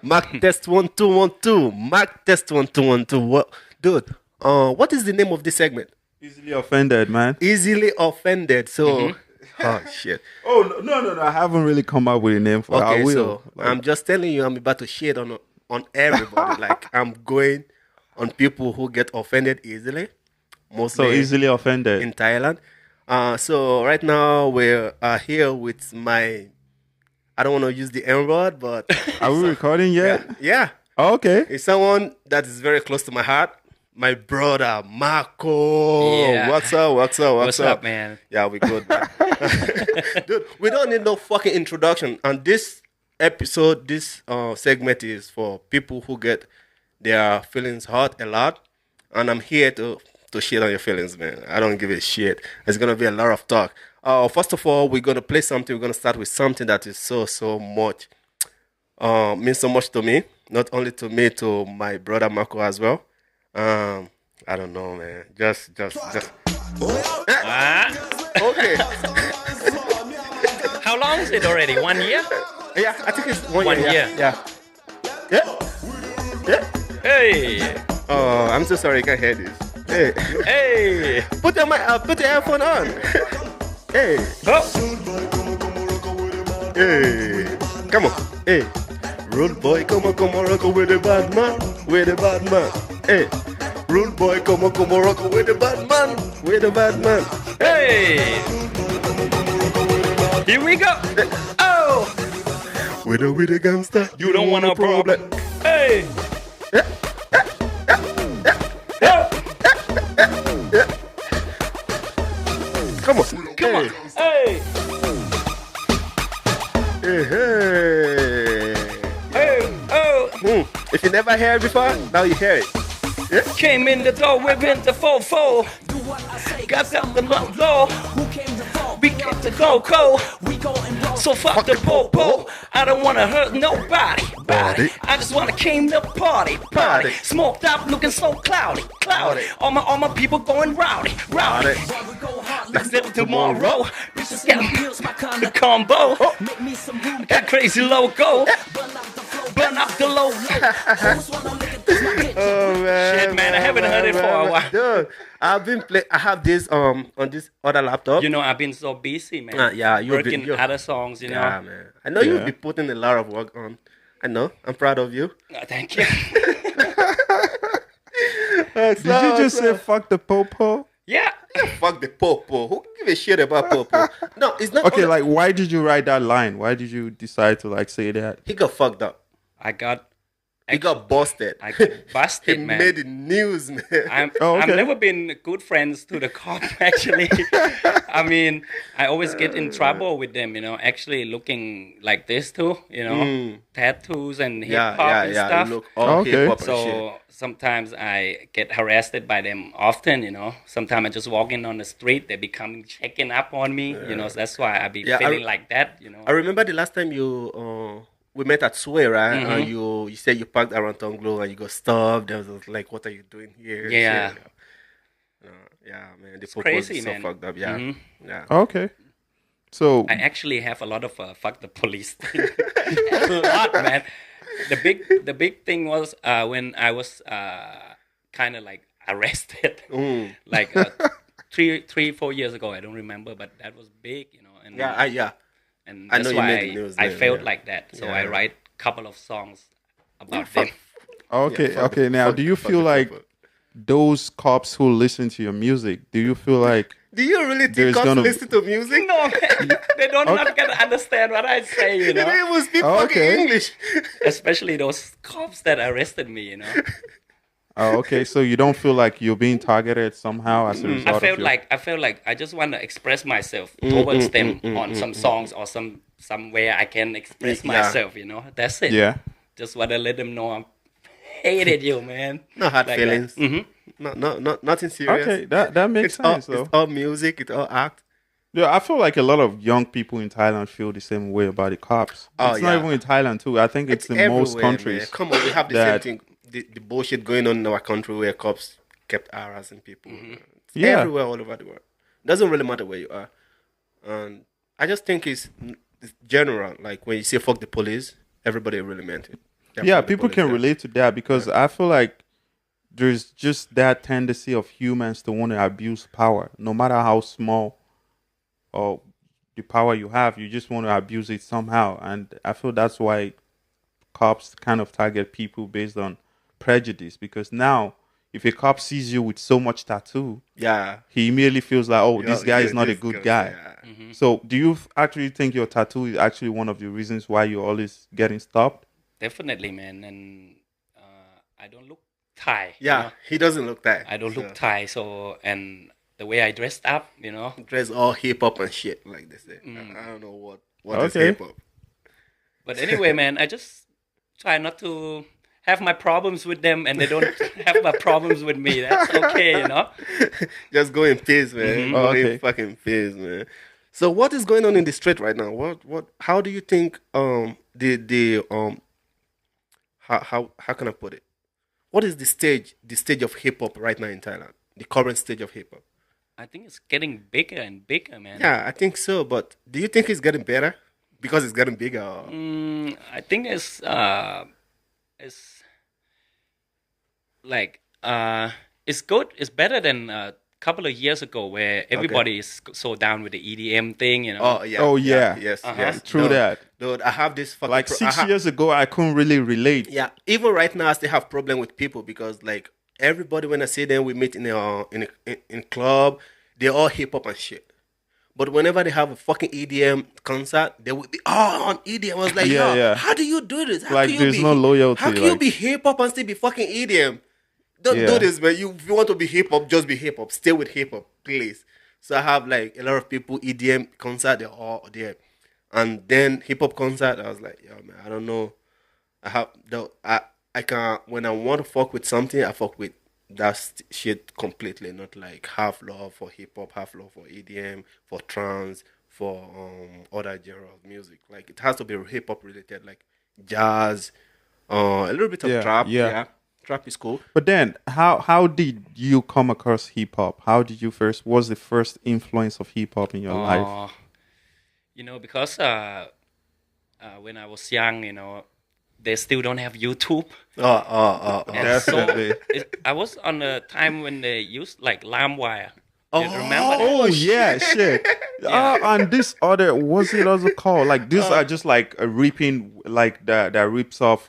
Mac test 1 2 1 2. Mac test 1 2 1 2. What, dude? What is the name of this segment? Easily offended, man. Easily offended. So, oh shit. Oh no! I haven't really come up with a name for it. I Okay, will. so I'm just telling you, I'm about to shit on everybody. Like I'm going on people who get offended easily, So mostly easily offended. in Thailand. So right now we're here with my. I don't want to use the N word, but Are we recording yet? yeah, Oh, okay. it's someone that is very close to my heart. My brother Marco. Yeah. What's up? What's up, man? Yeah, we good. Man. Dude, we don't need no fucking introduction. And this episode, this segment is for people who get their feelings hurt a lot. And I'm here to shit on your feelings, man. I don't give a shit. There's gonna be a lot of talk. First of all, we're gonna play something. We're gonna start with something that is so much means so much to me. Not only to me, to my brother Marco as well. I don't know, man. Just. Ah, Okay. how long is it already? 1 year? Yeah, I think it's 1 year. 1 year. Yeah. Yeah. Yeah. Hey, Oh, I'm so sorry. I can't hear this. Hey, hey. put your headphone on. Hey, Oh, hey, come on. Hey, rude boy, come on, rock with the bad man, with the bad man. Hey, rude boy, come on, rock with the bad man, with the bad man. hey. Here we go. Oh, With the gangster, you don't want a problem. Hey. Oh, Come on, come on. Hey, Hey, hey. hey, oh. If you never heard it before, now you hear it. Came in the door, we went the 4-4. Got up the low. We get the go. So fuck the po-po. I don't wanna hurt nobody. I just wanna came to party. Smoked up, looking so cloudy. All my people going rowdy. Let's live tomorrow. Bitches get the combo. Got crazy logo. Burn up the low. Oh man, Shit, man, I haven't heard it for a while. Dude, I've been play. I have this on this other laptop. You know, I've been so busy, man. Yeah, you've been- working other songs, you know. Yeah, man. I know you'll be putting a lot of work on. I know. I'm proud of you. Thank you. Did you just say fuck the popo? Yeah. Fuck the popo? Who give a shit about popo? No, it's not. Okay, only- like why did you write that line? Why did you decide to like say that? he got fucked up. I He got busted. I got busted, He man. made the news, man. Oh, okay. I've never been good friends to the cop, actually. I mean, I always get in trouble with them, you know, actually looking like this too, you know, tattoos and hip hop and stuff. Look all Okay. hip hop and shit. So sometimes I get harassed by them often, you know. Sometimes I just walking on the street, they be coming checking up on me, you know. So that's why I be Yeah, feeling like that, you know. I remember the last time we met at Sway, right? Mm-hmm. And you said you parked around Tonglo and you got stopped. There was like, what are you doing here? Yeah. Shit. Yeah, man. The popo crazy, is so man. fucked up. Yeah, Mhm. yeah. Okay. So I actually have a lot of fuck the police thing. A lot, man. The big thing was when I was kind of like arrested, like 4 years ago. I don't remember, but that was big, you know. And Yeah. and I that's know you why made the news I then, felt yeah. like that. So Yeah. I write a couple of songs about them. okay, fuck okay. the- Now, fuck- do you fuck feel the like popo. those cops who listen to your music? Do you feel like Do you really think There's cops gonna- listen to music? No, man, they don't not gonna understand what I say, you They know. will speak Oh, fucking okay. English. Especially those cops that arrested me, you know. oh, okay? So you don't feel like you're being targeted somehow as a result I of felt your... like I just want to express myself towards them on some songs or somewhere I can express Yeah. myself. You know, that's it. Yeah. Just want to let them know I hated you, man. No hard Like feelings. that. Mhm. No, nothing serious. Okay, that makes sense though. It's all music. It's all act. Yeah, I feel like a lot of young people in Thailand feel the same way about the cops. Oh, It's not yeah. even in Thailand too. I think it's in most everywhere, countries. man. Come on, we have the that- same thing. The bullshit going on in our country where cops kept harassing people. It's Yeah. everywhere, all over the world. Doesn't really matter where you are. And I just think it's general. Like when you say fuck the police, everybody really meant it. Yeah, for the people police, can yeah. relate to that because I feel like there's just that tendency of humans to want to abuse power, no matter how small or the power you have, you just want to abuse it somehow. And I feel that's why cops kind of target people based on prejudice because now if a cop sees you with so much tattoo, Yeah. he immediately feels like, oh, this guy is not a this good guy, guy. yeah. So do you actually think your tattoo is actually one of the reasons why you're always getting stopped? Definitely, man. And I don't look Thai. Yeah, he doesn't look that. I don't look Thai. So, and the way I dressed up, Dress all hip hop and shit like they say. I don't know what is Okay. hip hop. But anyway, man, I just try not to have my problems with them, and they don't have my problems with me. That's okay, Just go in peace, man. Go Okay. in fucking peace, man. So what is going on in the street right now? How do you think the how can I put it? What is the stage of hip hop right now in Thailand? The current stage of hip hop? I think it's getting bigger and bigger, man. Yeah, I think so, but do you think it's getting better? Because it's getting bigger. Or... I think it's like it's good. It's better than a couple of years ago where everybody is so down with the EDM thing, Oh yeah. Oh, yeah. Yes. Uh-huh. Yes. True that. Dude, I have this fucking Like 6 years ago, I couldn't really relate. Yeah, even right now, I still have problem with people because like everybody when I see them, we meet in a club, they all hip hop and shit. But whenever they have a fucking EDM concert, they would be on EDM. I was like, Yeah, yo, yeah. how do you do this? How Like, can you there's no loyalty, How can you like- be hip hop and still be fucking EDM? Don't Yeah. do this, man. If you want to be hip hop, just be hip hop. Stay with hip hop, please. So I have like a lot of people EDM concert, they're all there, and then hip hop concert. I was like, yo, man, I don't know. I can when I want to fuck with something, I fuck with that shit completely. Not like half love for hip hop, half love for EDM, for trance, for other genre of music. Like it has to be hip hop related, like jazz, a little bit of Yeah, trap. yeah. Yeah, trap is cool. But then, how did you come across hip hop? How did you first? What was the first influence of hip hop in your life? Because when I was young, they still don't have YouTube. And so Definitely. I was on a time when they used like LimeWire. You remember that? Oh yeah, shit. And this other, what's it also called? Like these are just like a ripping, like that rips off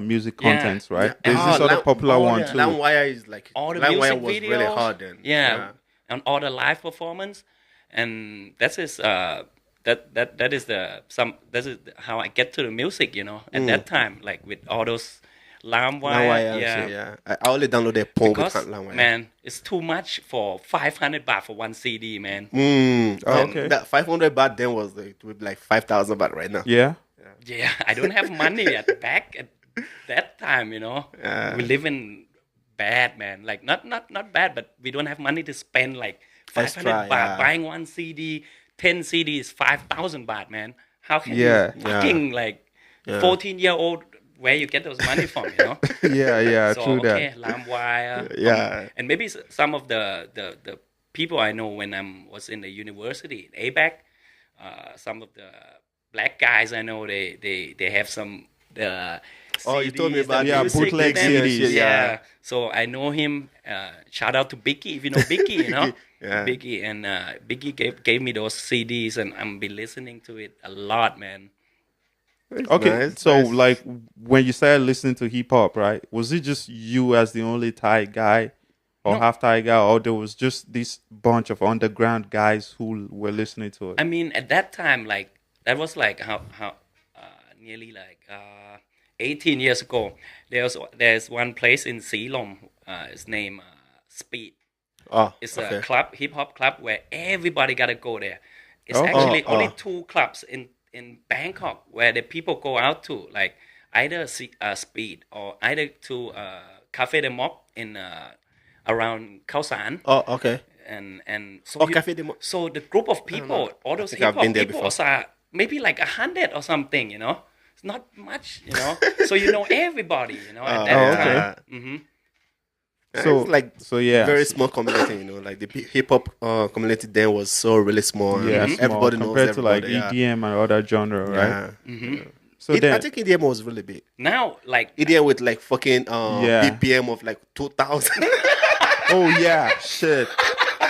music contents, right? There's this other popular one too. LimeWire is like All the LimeWire music was videos. really hard then. Yeah. And all the live performance, and that is how I get to the music, at that time, like with all those LimeWire. LimeWire, yeah. I only downloaded Pong with Because LimeWire. man, it's too much for 500 baht for one CD, man. Okay. That 500 baht then was like 5,000 baht right now. Yeah. Yeah, I don't have money at that time, We live in bad, man. Like not bad, but we don't have money to spend like 500 Extra, baht yeah. buying one CD. 10 CDs, 5,000 baht, man. How can Yeah, you fucking 14-year-old where you get those money from, Yeah, So true okay, that. LimeWire. Yeah. And maybe some of the people I know when I was in the university in ABAC, some of the black guys I know they have some Oh, you told me CDs, about the Yeah, music bootleg with them. CDs. Yeah. So I know him. Shout out to Biggie, if you know Biggie, Yeah. Biggie, and Biggie gave me those CDs, and I'm been listening to it a lot, man. Okay, Nice, so nice. like when you started listening to hip hop, right? Was it just you as the only Thai guy, or No. half Thai guy, or there was just this bunch of underground guys who were listening to it? I mean, at that time, like that was like how nearly like 18 years ago. There's one place in Silom. It's named Speed. Oh, It's okay. a club, hip hop club, where everybody gotta go there. It's Oh. actually Oh, only oh. 2 clubs in Bangkok where the people go out to, like either Speed or either to Cafe de Mok in around Khao San. Oh, okay. And so Oh, Cafe de Mok. so the group of people, all those think hip I've hop been there people before. are maybe like 100 or something, It's not much, So everybody, at that Oh, time. okay. hmm So it's like so yeah, very small community, like the hip hop community then was so really small. yeah, and small everybody knows compared to like everybody. EDM and other genre, right? Yeah. So I then, think EDM was really big. Now, like, EDM with like fucking Yeah. BPM of like 2000. oh yeah, shit.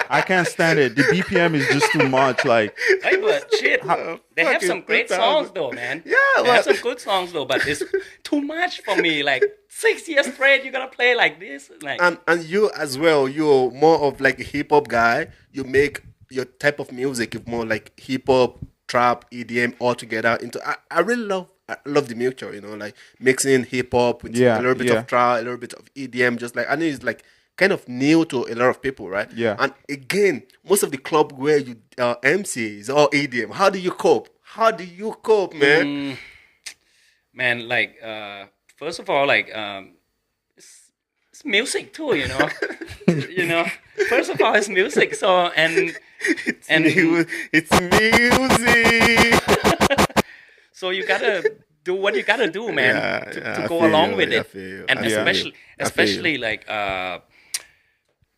I can't stand it. The BPM is just too much. Like, hey, but shit, they have fucking some great 2000. songs though, man. Yeah, they have but- some good songs though, but it's too much for me. Like 6 years straight, you're gonna play like this, like. and you as well, you're more of like a hip hop guy. You make your type of music is more like hip hop, trap, EDM all together into. I really love the mixture, you know, like mixing hip hop with Yeah, a little bit yeah. of trap, a little bit of EDM. Just like I know it's like kind of new to a lot of people, right? Yeah. And again, most of the club where you MC is all EDM. How do you cope? How do you cope, man? Man, like, first of all, like, it's music too, you know. you know, first of all, it's music. So and It's music. so you gotta do what you gotta do, man, Yeah, to yeah, I go feel along you, with I it. feel you, And I feel you. especially, I feel especially like,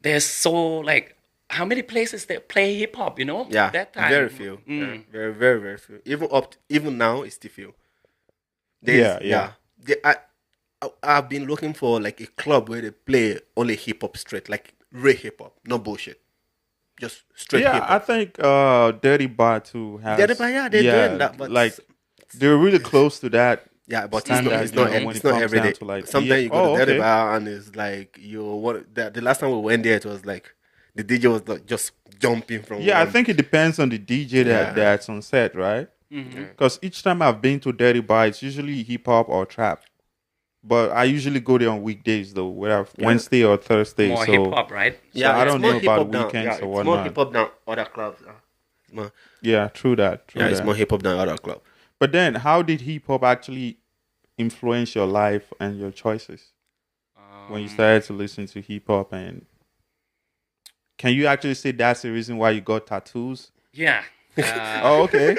there's so like how many places that play hip hop, you know? Yeah, that time. very few. Yeah, very, very, very few. Even now, it's still few. Yeah. I've been looking for like a club where they play only hip hop straight, like real hip hop, no bullshit, just straight hip yeah, I hop. think Dirty Bar too has. Dirty Bar, yeah, they're doing that, but like they're really close to that. Yeah, but standard, it's not you know, when it's it not comes every down day. to, like, Sometimes you go to Dirty okay. Bar and it's like the last time we went there, it was like the DJ was like just jumping from. Yeah, I one- think it depends on the DJ Yeah. that's on set, right? Mm-hmm. Because each time I've been to Dirty Bar, it's usually hip hop or trap. But I usually go there on weekdays though, whether Wednesday or Thursday. More so hip hop, right? Yeah, I it's don't more know hip-hop about than- weekends yeah, or it's more whatnot. hip hop than other clubs. It's more, yeah, true that. True yeah, that. it's more hip hop than other clubs. But then, how did hip hop actually influence your life and your choices when you started to listen to hip hop? And can you actually say that's the reason why you got tattoos? Yeah. Oh, okay.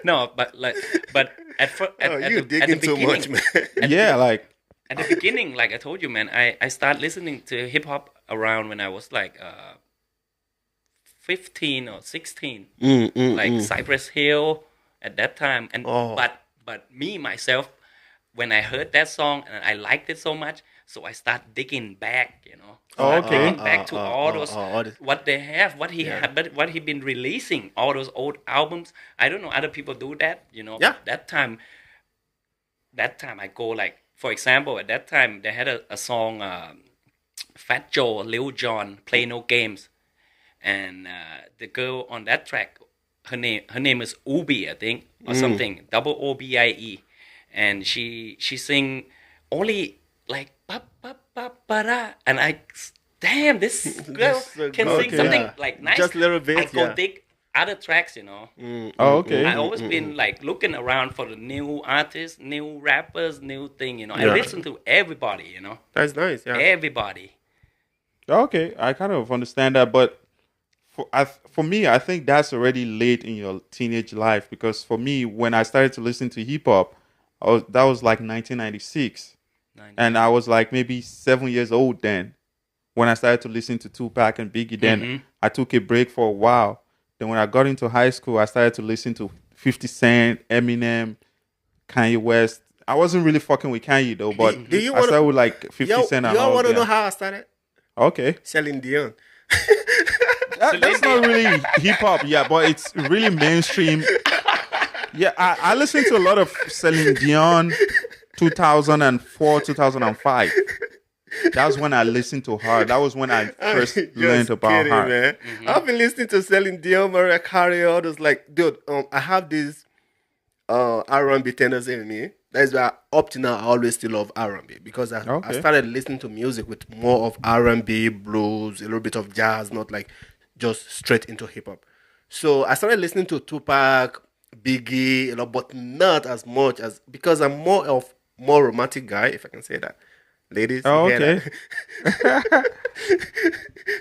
No, but at Oh, you the digging too beginning, much, man. Yeah, like at the beginning, like I told you, man, I started listening to hip hop around when I was like 15 or 16, like Cypress Hill at that time. And Oh. but me myself, when I heard that song and I liked it so much, so I start digging back, you know. Oh, Start okay. digging back to all those what they have, what he Yeah. had, but what he been releasing, all those old albums. I don't know other people do that, you know. Yeah. That time I go like, for example, at that time they had a song, Fat Joe, Lil Jon, Play No Games, and the girl on that track, her name is Ubi, I think, or something, OBIE, and she sing only like ba ba ba ba da, and I, damn, this girl so can good. sing Okay. something Yeah. like nice. Just little bit, I go yeah. dig other tracks, you know. oh, okay. I always been like looking around for the new artists, new rappers, new thing, you know. I Yeah. listen to everybody, you know, That's nice. Yeah. everybody. Okay, I kind of understand that, but for me, I think that's already late in your teenage life because for me, when I started to listen to hip hop, that was like 1996, and I was like maybe 7 years old then when I started to listen to Tupac and Biggie. Then I took a break for a while. Then when I got into high school, I started to listen to 50 Cent, Eminem, Kanye West. I wasn't really fucking with Kanye though, but Do you I wanna- started with like 50 Cent and y'all all want to that. know how I started? Okay. Selling Dion. That's not really hip hop, yeah, but it's really mainstream. Yeah, I listened to a lot of Celine Dion, 2004, 2005. That's when I listened to her. That was when I first Just learned about kidding, her. man. I've been listening to Celine Dion, Mariah Carey, all those like, dude. I have this R&B tendency in me. That's why up to now I always still love R&B because I Okay. started listening to music with more of R&B, blues, a little bit of jazz, not like just straight into hip hop. So I started listening to Tupac, Biggie, a lot, but not as much as because I'm more romantic guy, if I can say that. Ladies, Oh, you hear okay. that?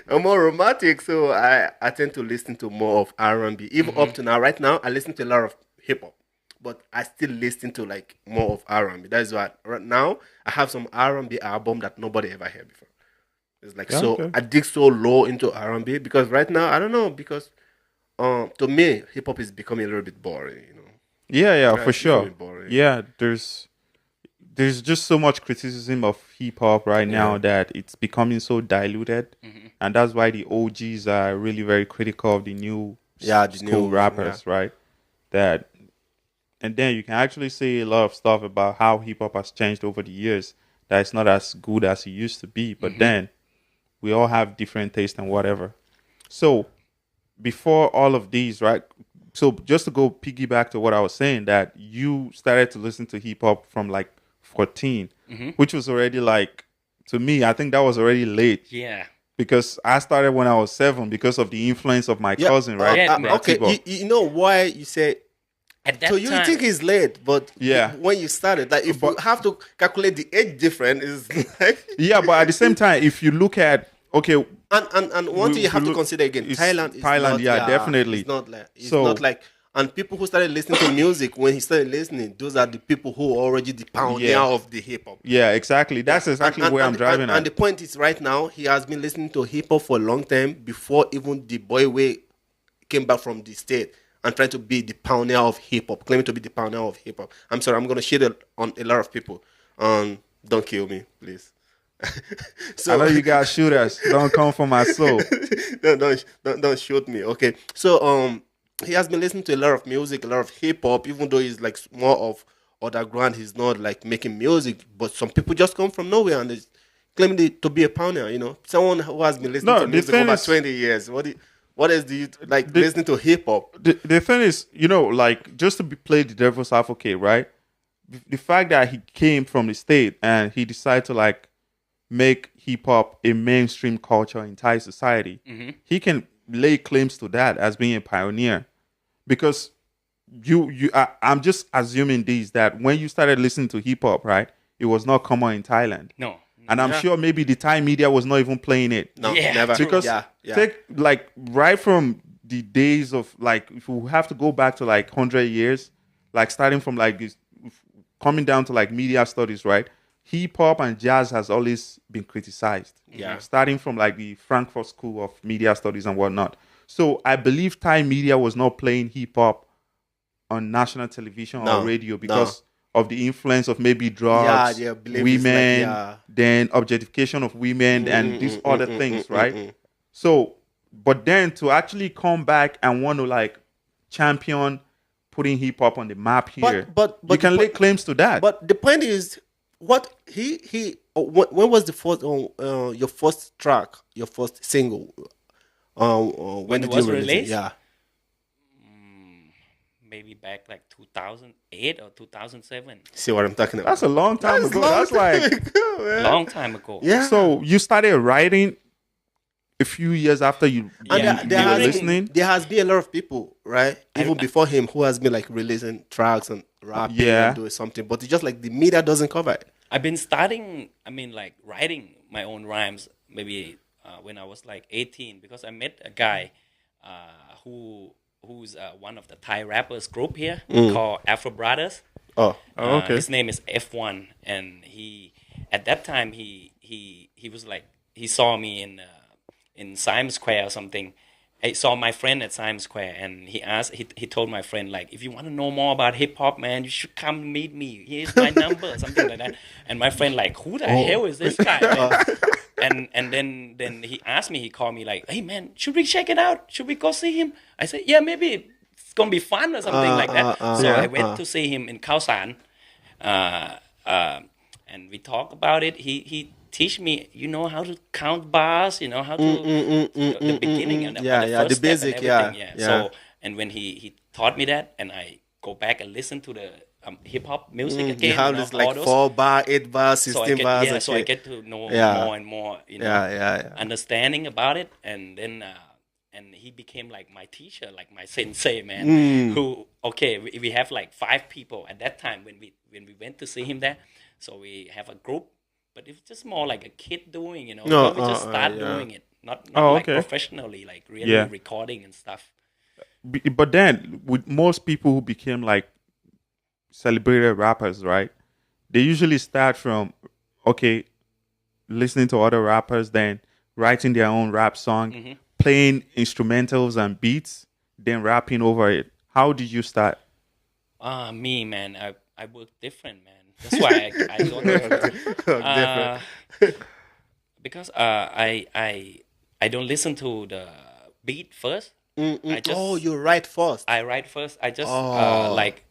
I'm more romantic, so I tend to listen to more of R&B. Even up to now, right now, I listen to a lot of hip hop, but I still listen to like more of R&B. That is why right now I have some R&B album that nobody ever heard before. It's like Yeah, so okay. I dig so low into R&B because right now I don't know because to me hip hop is becoming a little bit boring. You know, Yeah, Yeah, for it's sure. very boring. Yeah, there's just so much criticism of hip hop right now that it's becoming so diluted, and that's why the OGs are really very critical of the new Yeah, the school new rappers, right? That, and then you can actually say a lot of stuff about how hip hop has changed over the years. That it's not as good as it used to be, but then we all have different tastes and whatever. So before all of these, right? So just to go piggyback to what I was saying, that you started to listen to hip hop from like 14, which was already like, to me, I think that was already late Yeah. because I started when I was 7 because of the influence of my cousin, right? Yeah, man. Okay, Matibo. you know why you say At that so you time, think it's late, but Yeah. when you started, like if you have to calculate the age difference, is like Yeah, but at the same time, if you look at, okay, and one thing you have to consider again, it's Thailand is Thailand, not, yeah, definitely. It's So- not like, and people who started listening to music when he started listening, those are the people who are already the pioneer Yeah. of the hip hop. yeah, exactly. That's exactly where I'm driving and the at. point is, right now, he has been listening to hip hop for a long time before even the boy way came back from the state and trying to be the pioneer of hip hop, claiming to be the pioneer of hip hop. I'm sorry, I'm gonna shit on a lot of people. Don't kill me, please. I know you got shooters. Don't come for my soul. don't shoot me. Okay, so he has been listening to a lot of music, a lot of hip hop, even though he's like more of underground. He's not like making music, but some people just come from nowhere and they claim to be a pioneer. You know, someone who has been listening No, to the music thing over is- 20 years. What is the like listening to hip hop? The thing is, like, just to play the devil's advocate, right? The fact that he came from the state and he decided to like make hip hop a mainstream culture in Thai society, he can lay claims to that as being a pioneer, because I'm just assuming that when you started listening to hip hop, right, it was not common in Thailand, no. and I'm sure maybe the Thai media was not even playing it. No, Yeah, never. true. Because yeah. take like right from the days of like, if we have to go back to like 100 years, like starting from like this, coming down to like media studies, right? Hip hop and jazz has always been criticized. Yeah. Starting from like the Frankfurt School of Media Studies and whatnot. So I believe Thai media was not playing hip hop on national television No, or radio because of the influence of maybe drugs, Yeah, believe it's like, women, yeah. then objectification of women, and these other things, right? So, but then to actually come back and want to like champion putting hip hop on the map here, but you can the lay point- claims to that. But the point is, what when was the first your first track, your first single? When it did was you release it? released? Yeah. Maybe back like 2008 or 2007. See what I'm talking about? That's a long time ago. That's like, Long time ago. yeah. so you started writing a few years after you And Yeah. you there were has listening. there has been a lot of people, right? Even before him, who has been like releasing tracks and rapping Yeah. and doing something, but it's just like the media doesn't cover it. I've been starting, like writing my own rhymes maybe when I was like 18, because I met a guy who's one of the Thai rappers group here called Afro Brothers. Oh, okay. His name is F1, and he at that time he was like, he saw me in Times Square or something. I saw my friend at Times Square, and he told my friend, like, if you want to know more about hip hop, man, you should come meet me. Here's my number, or something like that. And my friend like, who the hell is this guy? Man? and then he asked me, he called me like, hey man, should we check it out? Should we go see him? I said, yeah, maybe it's gonna be fun or something like that. So I went to see him in Khao San, and we talked about it. He teach me, how to count bars, how to the beginning and Yeah, the yeah, first the step basic, and yeah, everything. yeah. So, and when he taught me that, and I go back and listen to the hip hop music again, you have all this like those. 4 bar, 8 bar, 16 bars. and So I shit. get to know Yeah. more and more, Yeah. understanding about it, and then and he became like my teacher, like my sensei, man. Who we have like 5 people at that time when we went to see him there. So we have a group, but it's just more like a kid doing, No, we just start yeah. doing it, not like okay. professionally, like really Yeah. recording and stuff. But then with most people who became like celebrated rappers, right? They usually start from listening to other rappers, then writing their own rap song, playing instrumentals and beats, then rapping over it. How did you start? Me, man, I work different, man. That's why I don't Different. because I don't listen to the beat first. I just Oh, you write first. I write first. I just Oh. like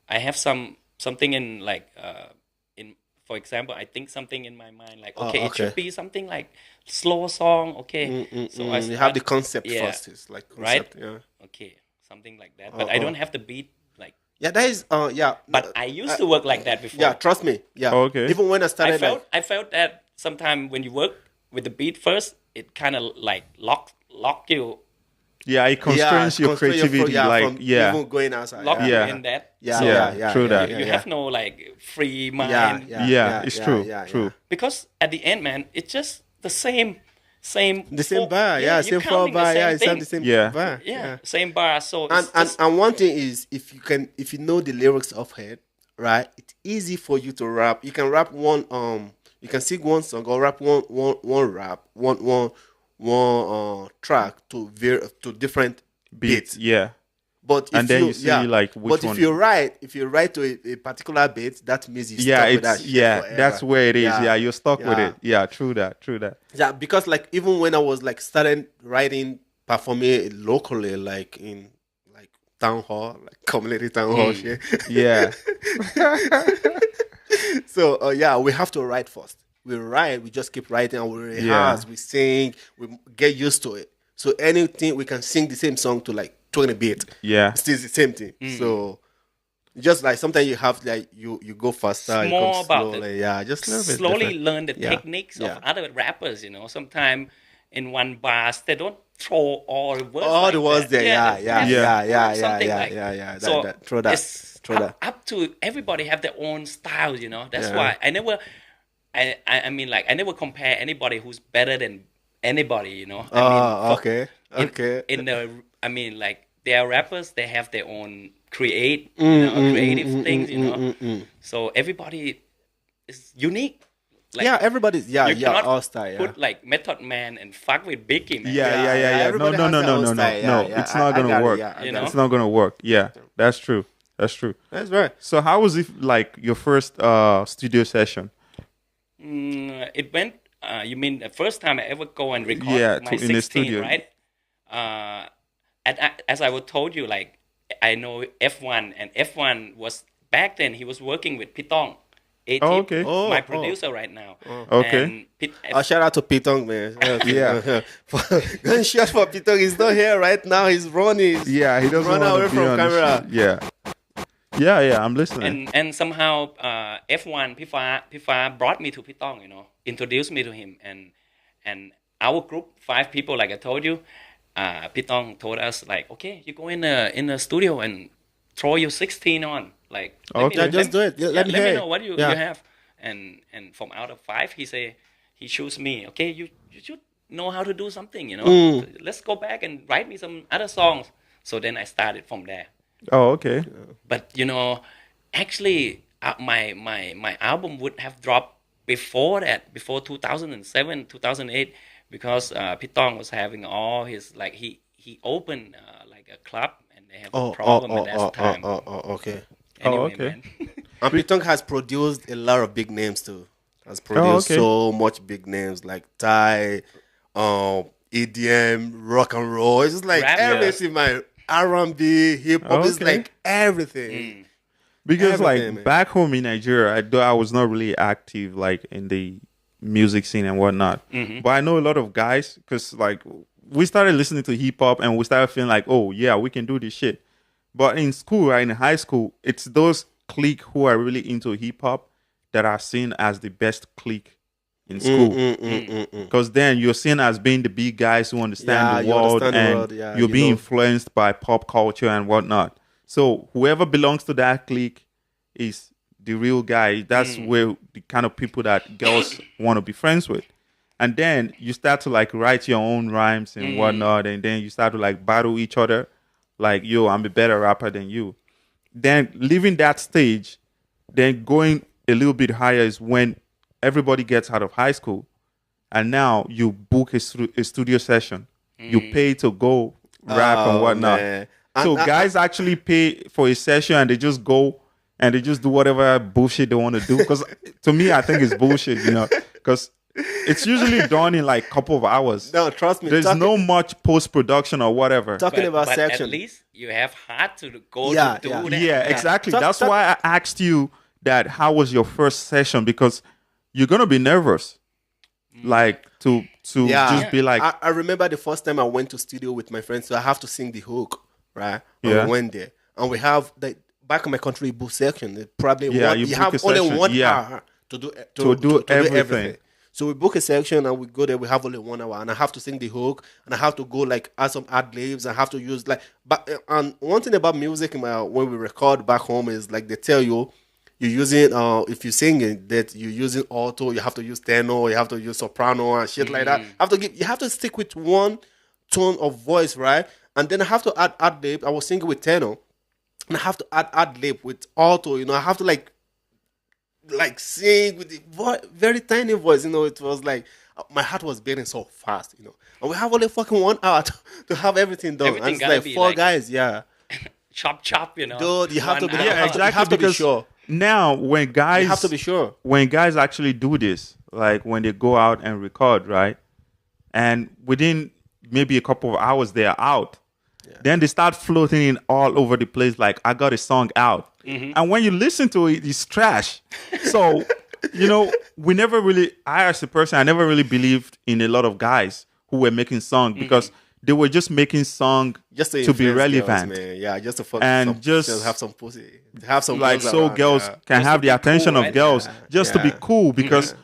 I have something in like in for example, I think something in my mind like okay, it should okay. be something like slow song. Okay, so I You have the start- concept yeah, first. It's like right? concept. Yeah. Okay, something like that. But I don't have the beat like. Yeah, that is. Yeah. But I used to work like that before. Yeah, trust me. Yeah. Okay. Even when I started, I felt that sometimes when you work with the beat first, it kind of like lock you Yeah, it constrains your constrain creativity. from Yeah. even going outside. lock Yeah. you in that. Yeah, So yeah, true yeah, that. yeah, you yeah. have no like free mind. Yeah. It's true. True. Because at the end, man, it's just the same The same four- bar, you're same four counting the bar, same yeah, it's thing. the same Yeah. bar. Yeah, same bar. So And, it's and just, and one thing is if you know the lyrics off head, right? It's easy for you to rap. You can rap you can sing one song or rap one rap, one track to different beats. Yeah. But if And then you see, like, which but one- if you write to a particular beat, that means you Yeah, stuck with that it's shit forever. that's where it is. Yeah, you're stuck with Yeah. it. Yeah, true that. True that. Yeah, because like even when I was like starting writing, performing locally, like in like town hall, like community town hall shit. Yeah. So yeah, we have to write first. We write, we just keep writing, and we rehearse, we sing, we get used to it. So anything we can sing the same song to like 20 beats. Yeah. It's still the same thing. So just like sometimes you have like you go faster, you more come about slowly. Yeah, just a little bit slowly different. learn the Yeah. techniques Yeah. of other rappers. You know, sometimes in one bars they don't throw all the words. All like the words that. there, yeah, they yeah, have yeah, yeah, something yeah, like- yeah. So Throw that, it's throw up, that. up to everybody have their own style. You know, that's Yeah. why I never. I mean, like I never compare anybody who's better than anybody. You know. I mean, Okay, okay. In the, I mean, like they are rappers. They have their own creative things. You know. So everybody is unique. Like, Yeah, everybody's you cannot all style. Yeah. put like Method Man and fuck with Biggie, man. Yeah. No, everybody no, has no, their no, own no, style. no. Yeah, No, yeah, it's not I gonna got it, work. yeah, I You got know? It's not gonna work. Yeah, that's true. That's true. That's right. So how was it like your first studio session? It went. You mean the first time I ever go and record Yeah, my in the 16, studio. right? As I would told you, like I know F1, and F1 was back then. He was working with Pitong, Oh, okay. my producer right now. Okay. And Shout out to Pitong, man. Yeah. Gunshot for Pitong. He's not here right now. He's running. Yeah, he doesn't Run want away to be from on the camera. shoot. Yeah. I'm listening. and somehow F1 Pifa brought me to Pitong, you know, introduced me to him, and our group 5 people, like I told you, Pitong told us like, okay, you go in the studio and throw your 16 on, like, Okay. Just do it. Let me let me hear know it. what you Yeah. have, and from out of 5, he chose me. Okay, you should know how to do something, you know. Let's go back and write me some other songs. So then I started from there. Oh, okay. But you know, actually, my album would have dropped before that, before 2007, 2008, because Pitong was having all his, like, he opened like a club, and they have a problem at that time. Okay. Anyway, okay. man. And Pitong has produced a lot of big names too. Has produced okay. so much big names like Thai, EDM, rock and roll. It's just like Rap, everything, man. R&B, hip hop. It's Okay. like everything. Because Everything, like man. back home in Nigeria, I was not really active like in the music scene and whatnot. But I know a lot of guys because like we started listening to hip hop and we started feeling like, oh yeah, we can do this shit. But in school, right, in high school, it's those clique who are really into hip hop that are seen as the best clique in school. Because then you're seen as being the big guys who understand Yeah, the you world understand the and world, yeah, you're you being know. influenced by pop culture and whatnot. So whoever belongs to that clique is the real guy. That's where the kind of people that girls want to be friends with. And then you start to like write your own rhymes and whatnot, and then you start to like battle each other. Like, yo, I'm a better rapper than you. Then leaving that stage, then going a little bit higher is when everybody gets out of high school, and now you book a studio session. You pay to go rap and whatnot. Man. So And guys actually pay for a session and they just go and they just do whatever bullshit they want to do. Because to me, I think it's bullshit, because it's usually done in like a couple of hours. no, trust me. There's no much post-production or whatever. Talking about but section. at least you have had to go Yeah, to do yeah. that. Yeah, exactly. Talk- That's talk- why I asked you that how was your first session, because you're going to be nervous. Like to just be like, I remember the first time I went to studio with my friends, so I have to sing the hook, right? And Yeah. we went there, and we have the back in my country book section. It probably Yeah, one, you you book have a only section, 1 yeah. hour to do everything. So we book a section and we go there. We have only 1 hour, and I have to sing the hook, and I have to go like add some ad libs. I have to use like, but and one thing about music when we record back home is like they tell you. You're using if you sing it that you're using alto, you have to use tenor, you have to use soprano and shit like that. You have to stick with one tone of voice, right? And then I have to add ad lib. I was singing with tenor, and I have to add ad lib with alto. I have to like sing with the very tiny voice. It was like my heart was beating so fast. And we have only fucking 1 hour to have everything done. Everything and it's gotta like be four like- guys, yeah. Chop, Dude, you have to be- One yeah, hour. exactly. You have to be because sure. now when guys You have to be sure. when guys actually do this, like when they go out and record, right? And within maybe a couple of hours they are out. Then they start floating in all over the place like, I got a song out. And when you listen to it, it's trash. So, we never really, I as a person, I never really believed in a lot of guys who were making songs because they were just making song Just to be influence relevant. girls, man. Yeah, just to fuck And just have some pussy, have some Like girls so around, girls yeah. can Just have to the be attention cool, of right? girls just to be Yeah. cool because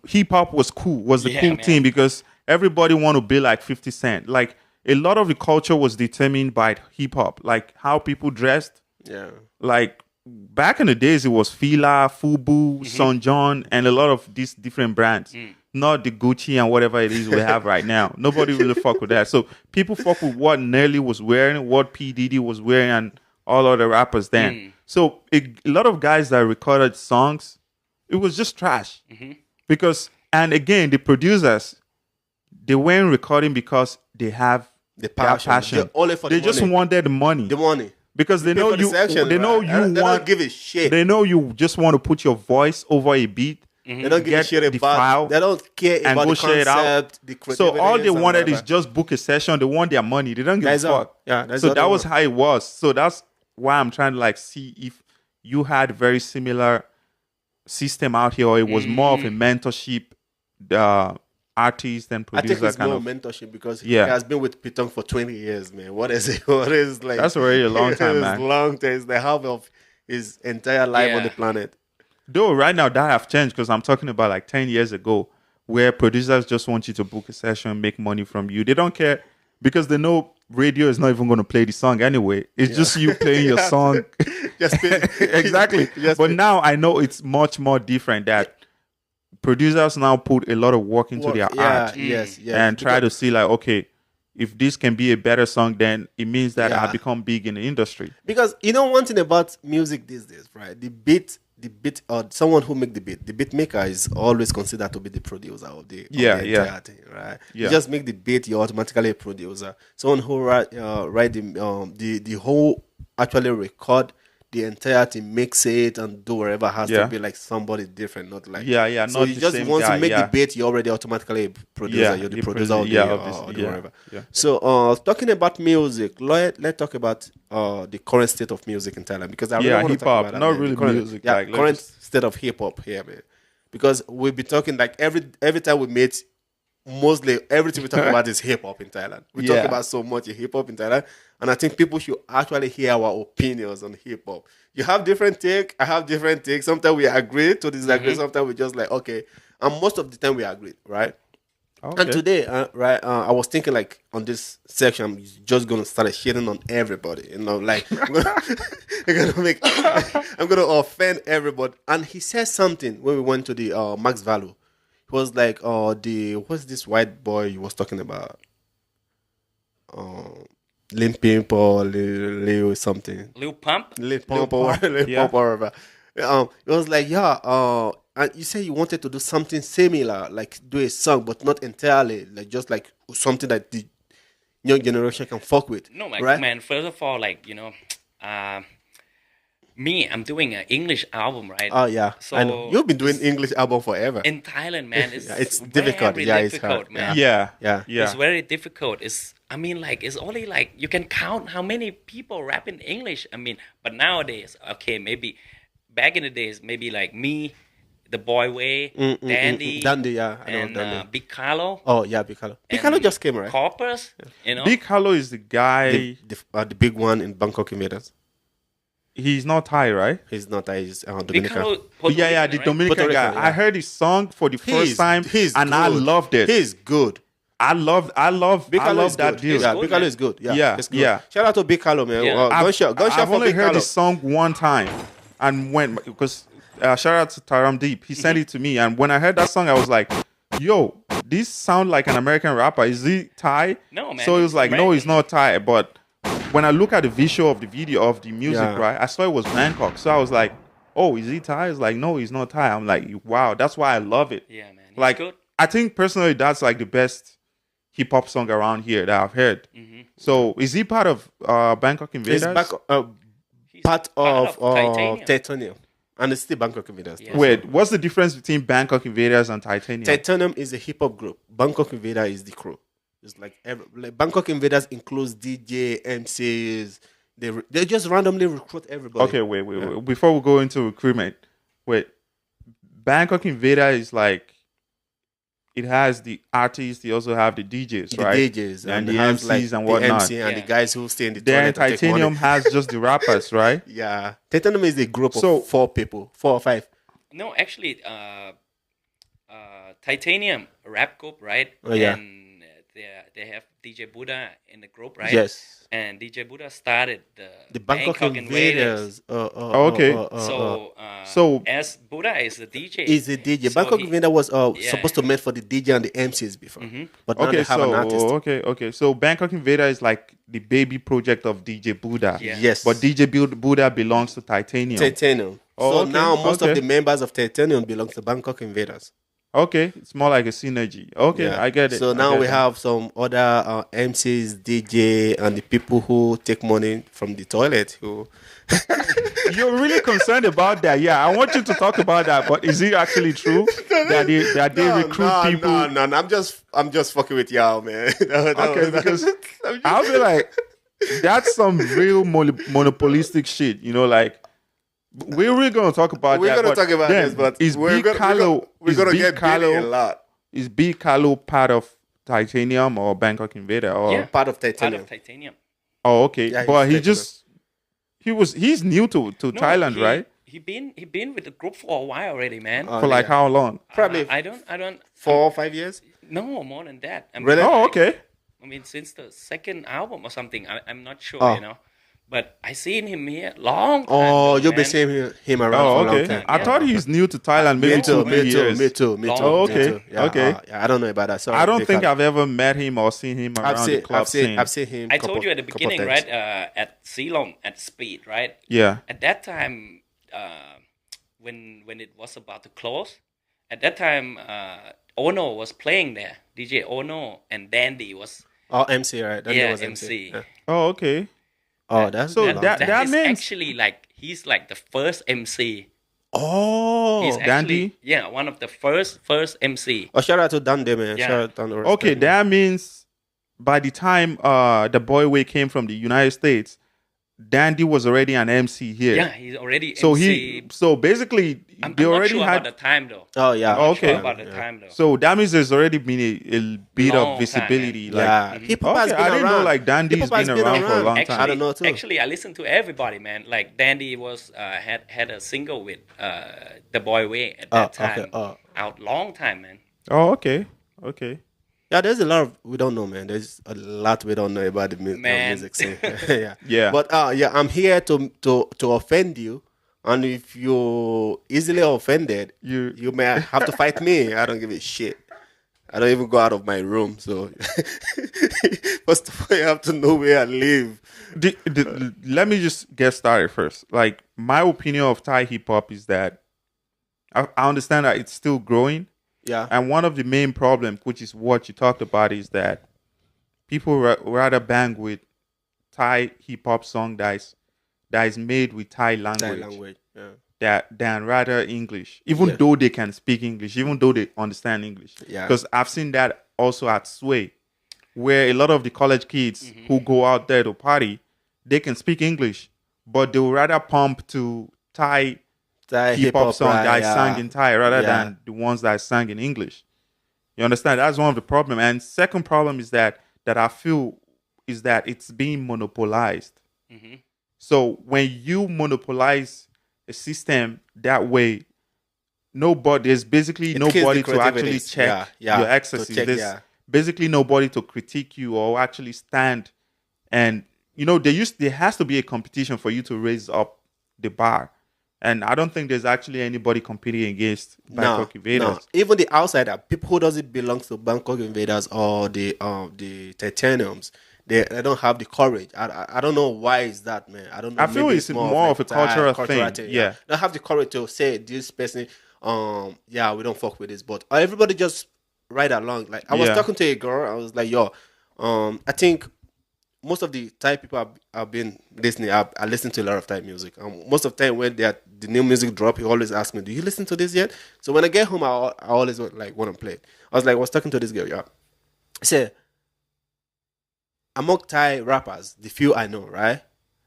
hip hop was cool, was the Yeah, cool man. thing because everybody want to be like 50 Cent. Like a lot of the culture was determined by hip hop, like how people dressed. Yeah, Like back in the days, it was Fila, Fubu, Son John, and a lot of these different brands. Not the Gucci and whatever it is we have right now. Nobody really fuck with that. So people fuck with what Nelly was wearing, what P Diddy was wearing, and all other rappers then. So a lot of guys that recorded songs, it was just trash. Because, and again, the producers, they weren't recording because they have the that passion. They're only for They the just money. wanted the money. The money. Because they Pay know for the you. section, They know right? you They want. don't give a shit. They know you just want to put your voice over a beat. They don't give a Get shit the about. file They don't care and about go the share it out. concept. The So creativity all they and wanted is whatever. just book a session. They want their money. They don't give That's a all. fuck. Yeah, that's so all they that was want. how it was. So that's why I'm trying to like see if you had very similar system out here, or it was more of a mentorship, artist and I think producer it's kind more of. mentorship because Yeah. he has been with Pitong for 20 years, man. What is it? What is like? That's already a long time, it's man. long time. It's the half of his entire life on Yeah. the planet. Though right now that have changed because I'm talking about like 10 years ago where producers just want you to book a session, make money from you. They don't care because they know radio is not even going to play the song anyway. It's just you playing your song. Just pay- Exactly. Just But pay- now I know it's much more different that producers now put a lot of work into their art yes. and try to see like, okay, if this can be a better song, then it means that Yeah. I become big in the industry. Because one thing about music these days, right? The beat, or someone who make the beat maker is always considered to be the producer of the Yeah, entire thing, right? Yeah. You just make the beat, you're automatically a producer. Someone who write the whole actually record the entirety, mix it and do whatever has Yeah. to be like somebody different, not like Yeah, So not you the just same once guy, you make yeah. the beat, you're already automatically a producer. Yeah, You're the the producer of the, yeah, of this- or the yeah, whatever. yeah. So talking about music, let's talk about the current state of music in Thailand because I really Yeah, want to hip talk hop, about that, not man. really The current, music, Yeah, like, let's current just- state of hip hop here, man. Because we'll be talking like every time we meet, mostly everything we talk about is hip hop in Thailand. We Yeah. talk about so much in hip hop in Thailand, and I think people should actually hear our opinions on hip hop. You have different take, I have different take. Sometimes we agree to disagree. Sometimes we just like okay, and most of the time we agree, right? Okay. And today, I was thinking like on this section, I'm just gonna start shitting on everybody. Like I'm gonna offend everybody. And he said something when we went to the Max Value. He was like, what's this white boy you was talking about? Limp Pimp or Lil something. Lil Pump? Lil Pump or Lil yeah. Pump or whatever. It was like, and you say you wanted to do something similar, like do a song, but not entirely, like just like something that the young generation can fuck with. No, like, right? man. First of all, like, me, I'm doing an English album, right? Oh yeah, I know. So You've been doing English album forever. in Thailand, man, it's, Yeah, it's difficult. Very Yeah, it's difficult, hard. man. Yeah. Yeah. It's very difficult. It's only like you can count how many people rap in English. But nowadays, okay, maybe back in the days, maybe like me, the Boy Way, Dandy, Dandy, yeah, I know and Dandy. Big Carlo. Oh yeah, Piccolo. Piccolo and just came, right? Corpus, Big Carlo is the guy. The big one in Bangkok Invaders. He's not Thai, right? He's not Thai. He's Big Dominican. Carlo, Yeah, the right? Dominican Puerto guy. Rican, yeah. I heard his song for the first time, and I loved it. He's good. I love that deal. Yeah, good, Piccolo man. is good. Yeah, Yeah, it's good. yeah. Shout out to Big Carlo, man. Yeah. Gunshot I've for only Big heard Carlo. this song one time, and because shout out to Taram Deep, he sent it to me, and when I heard that song, I was like, "Yo, this sound like an American rapper. Is he Thai?" No, man, So he was it's like, "No, American. he's not Thai." But when I look at the visual of the video of the music, Yeah. right, I saw it was Bangkok. So I was like, "Oh, is he Thai?" He's like, "No, he's not Thai." I'm like, "Wow, that's why I love it." Yeah, man. He's Like, good. I think personally, that's like the best hip hop song around here that I've heard. So is he part of Bangkok Invaders? It's back, He's part of Titanium. Titanium. And it's still Bangkok Invaders. Yeah. Wait, what's the difference between Bangkok Invaders and Titanium? Titanium is a hip hop group. Bangkok Invader is the crew. It's like, Bangkok Invaders includes DJ, MCs. They just randomly recruit everybody. Okay, wait. Before we go into recruitment, wait. Bangkok Invader is like, it has the artists. They also have the DJs, The right? DJs and they the have, MCs like, and the whatnot. MC and Yeah. the guys who stay in the Then toilet and take Titanium money. has just the rappers, right? Yeah, Titanium is a group of So- 4 people, 4 or 5. No, actually, Titanium rap group, right? Oh, yeah. And they have DJ Buddha in the group, right? Yes. And DJ Buddha started The Bangkok Invaders. Okay. So as Buddha is the DJ, Is a DJ. so Bangkok he- Invader was yeah. supposed to meant for the DJ and the MCs before, but now Okay, they have an artist. okay. So Bangkok Invader is like the baby project of DJ Buddha. Yeah. Yes, But DJ Buddha belongs to Titanium. Titanium. Oh, so okay, now most okay. of the members of Titanium belong to Bangkok Invaders. Okay, it's more like a synergy. Okay, Yeah. I get it. So I now get we it. have some other MCs, DJ, and the people who take money from the toilet. Who You're really concerned about that. Yeah, I want you to talk about that. But is it actually true that they recruit people? No. I'm just fucking with y'all, man. Okay, because I'll be like, that's some real monopolistic shit. You know, like we're really gonna talk about we're that. gonna but talk about then, this, but is we're Big gonna, Carlo we're is gonna Big get Carlo a Carlo lot. is Big Carlo part of Titanium or Bangkok Invader? Or Yeah. Part of part Titanium. of Titanium. oh, okay, Yeah, but he's he's new to No, Thailand, right? He been with the group for a while already, man. For like yeah. how long? Probably I don't 4 or 5 years. no more than that. I mean, Really? Oh, okay. I mean, since the second album or something, I'm not sure, Oh. But I seen him here long time. Oh, ago, you'll be man. seeing him around Oh, for a long okay. time. I thought he's new to Thailand, maybe Me too, 2-3 me too, years. me too, me too. Oh, me okay, too. Yeah, okay. yeah, I don't know about that. Sorry, I don't Big think Carlo. I've ever met him or seen him around the club scene. I've seen him. I told you at the beginning, right? At Ceylon, at Speed, right? Yeah. At that time, when it was about to close, at that time, Ono was playing there. DJ Ono and Dandy was Oh, MC, right? That was MC. Yeah. Oh, okay. Oh, that's So a long that- time. That is means- actually like he's like the first MC. Oh, He's Dandy? actually one of the first MC. oh, shout out to Dande, man. Yeah. Shout out to Dande. Okay, that means by the time the Boy Way came from the United States, Dandy was already an MC here. Yeah, he's already So MC. so basically I'm they not already sure had about the time though. Oh, yeah. I'm not Okay. sure about the time though. so that means there's already been a bit Long of visibility. time, Like Yeah, hip hop has okay, been I didn't know around. like Dandy's Hip-hop has been around for a long Actually, time. I don't know, too. Actually, I listened to everybody, man. Like Dandy was had a single with the Boy Way at that time, okay, out long time, man. Oh, okay. Okay. Yeah, there's a lot of we don't know, man. There's a lot we don't know about the Man. music scene. Yeah, Yeah. But yeah, I'm here to offend you, and if you're easily offended, you may have to fight me. I don't give a shit. I don't even go out of my room. So first of all, you have to know where I live. Let me just get started first. Like my opinion of Thai hip hop is that I understand that it's still growing. Yeah, And one of the main problems, which is what you talked about, is that people rather bang with Thai hip hop song that is made with Thai Thai language, language. Yeah. than rather English, even Yeah. though they can speak English, even though they understand English. Yeah. Because I've seen that also at Sway, where a lot of the college kids who go out there to party, they can speak English, but they will rather pump to Thai Thai hip hop song right, that is yeah. sung in Thai rather Yeah. than the ones that is sung in English. You understand? That's one of the problem. And second problem is that I feel is that it's being monopolized. So when you monopolize a system that way, there's basically It kills nobody the to actually creativities. check Yeah, your to excesses. check, There's yeah. basically nobody to critique you or actually stand. And there has to be a competition for you to raise up the bar. And I don't think there's actually anybody competing against Bangkok Invaders. No. Even the outsider, people who doesn't belong to Bangkok Invaders or the Titaniums, they don't have the courage. I don't know why is that, man. I don't know. I feel Maybe it's more of a cultural thing. Yeah. Don't have the courage to say this person. Yeah, we don't fuck with this, but everybody just ride along. Like I was Yeah. talking to a girl, I was like, yo, I think most of the Thai people I've been listening, I listen to a lot of Thai music. Most of the time when the new music drop, he always asks me, do you listen to this yet? So when I get home, I always want to play it. I was talking to this girl, yeah. I said, among Thai rappers, the few I know, right?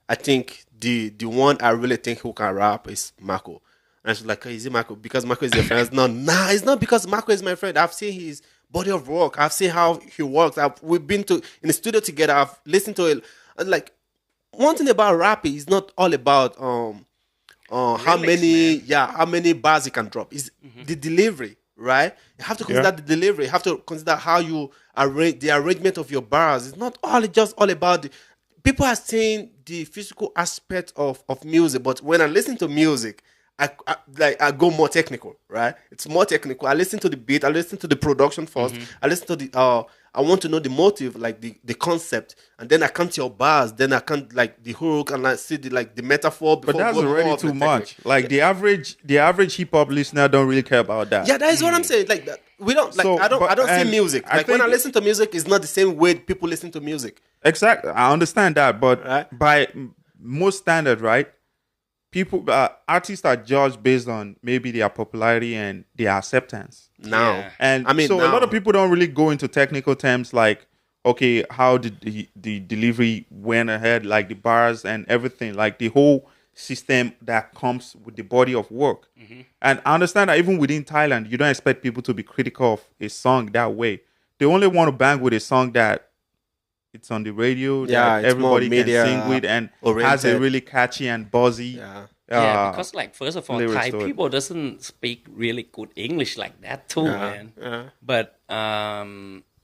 I think the one I really think who can rap is Marco. And she's like, is it Marco? Because Marco is your friend. It's not because Marco is my friend. I've seen his body of work. I've seen how he works. We've been in the studio together. I've listened to it. And like, one thing about rap is not all about how many bars you can drop. It's the delivery, right? You have to consider the delivery. You have to consider how you arrange the arrangement of your bars. It's not just all about people are saying the physical aspect of music, but when I listen to music, I go more technical, right? It's more technical. I listen to the beat. I listen to the production first. I listen to the I want to know the motive, like the concept, and then I count your bars. Then I count like the hook, and I see the metaphor. But that's already too much. Like the average hip hop listener don't really care about that. Yeah, that is what I'm saying. Like that, we don't like. So, I don't see music. Like when I think- listen to music, it's not the same way people listen to music. Exactly, I understand that, but Right. by most standard, right? People, artists are judged based on maybe their popularity and their acceptance. Now, Yeah. And I mean, so a now. lot of people don't really go into technical terms like, okay, how did the delivery went ahead, like the bars and everything, like the whole system that comes with the body of work. And I understand that even within Thailand, you don't expect people to be critical of a song that way. They only want to bang with a song that it's on the radio, Yeah, that it's more everybody can media sing with and has a oriented. really catchy and buzzy. Yeah. Yeah, because like first of all, lyrics Thai to it. people doesn't speak really good English like that too, man. Yeah. But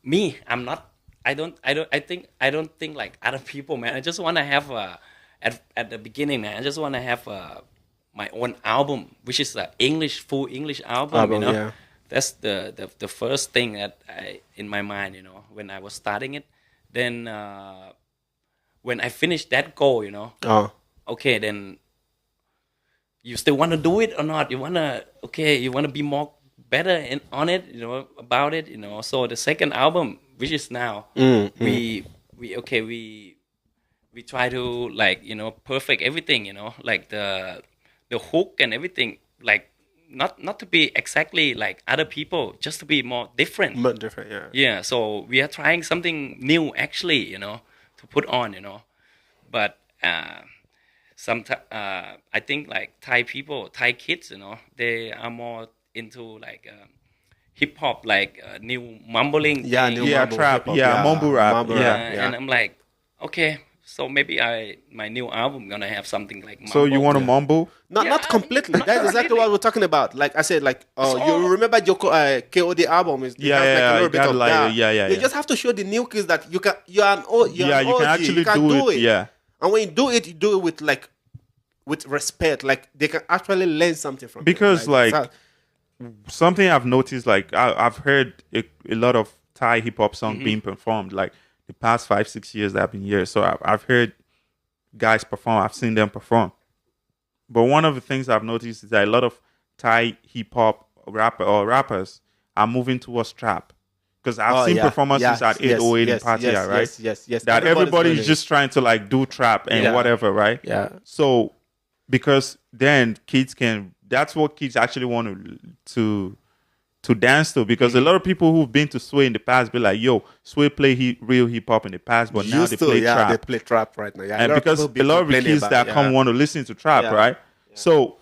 me, I'm not. I don't think like other people, man. I just want to have at the beginning, man. I just want to have my own album, which is a full English album. You know, yeah. that's the first thing that in my mind, you know, when I was starting it. Then when I finished that goal, you know, okay, then you still want to do it or not? You want to be more better on it, you know, about it, you know. So the second album, which is now, we try to like, you know, perfect everything, you know, like the hook and everything, like not to be exactly like other people, just to be more different. But different, yeah. Yeah, so we are trying something new, actually, you know, to put on, you know. But sometimes I think like Thai kids, you know, they are more into like hip hop, like new mumbling. Yeah, thing. new mumble, trap, hip-hop, yeah, mumble rap, mumble yeah. And I'm like, okay, so maybe my new album gonna have something like mumble. So you want to mumble? Not completely. That's exactly what we're talking about. Like I said, like you remember your KOD album is Yeah, has like a little bit got of like- that. yeah. You just have to show the new kids that you can Actually do it. Yeah. And when you do it with respect. Like they can actually learn something from it. Because like so- something I've noticed, like I've heard a lot of Thai hip hop songs being performed like the past 5-6 years that I've been here. So I've heard guys perform. I've seen them perform. But one of the things I've noticed is that a lot of Thai hip hop rappers are moving towards trap. because I've seen performances at 808 in Pattaya, right? Yes. That everybody's just trying to like do trap and whatever, right? Yeah. So because then kids can, that's what kids actually want to dance to, because a lot of people who've been to Sway in the past be like, yo, Sway play real hip hop in the past, but now they play trap. They play trap right now. Yeah. And because a lot of the kids that come want to listen to trap, right? Yeah. So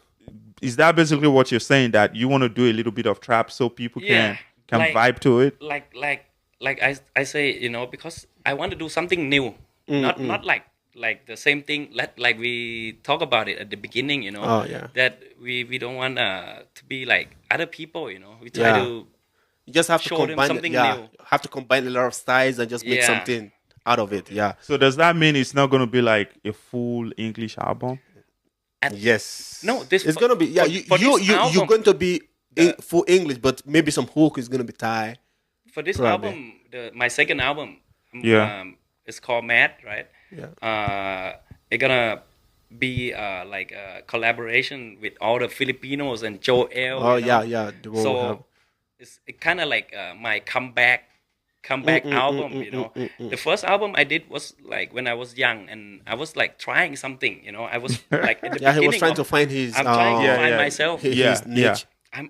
is that basically what you're saying, that you want to do a little bit of trap so people can like, vibe to it? Like I say, you know, because I want to do something new, not like the same thing. Like we talk about it at the beginning, you know, that we don't want to be like other people, you know. We try to you just have show to them combine something new. new. Have to combine a lot of styles and just make something out of it. Yeah. So does that mean it's not going to be like a full English album? Yes. No, this it's gonna be you're going to be full English, but maybe some hook is gonna be Thai. For this album, my second album, it's called Mad, right? Yeah. It's gonna be like a collaboration with all the Filipinos and Joel. Oh, you know? Yeah. So it's kind of like my comeback album, you know. The first album I did was like when I was young, and I was like trying something, you know. I was like at the beginning. He was trying to find his. I'm trying to find myself. His niche.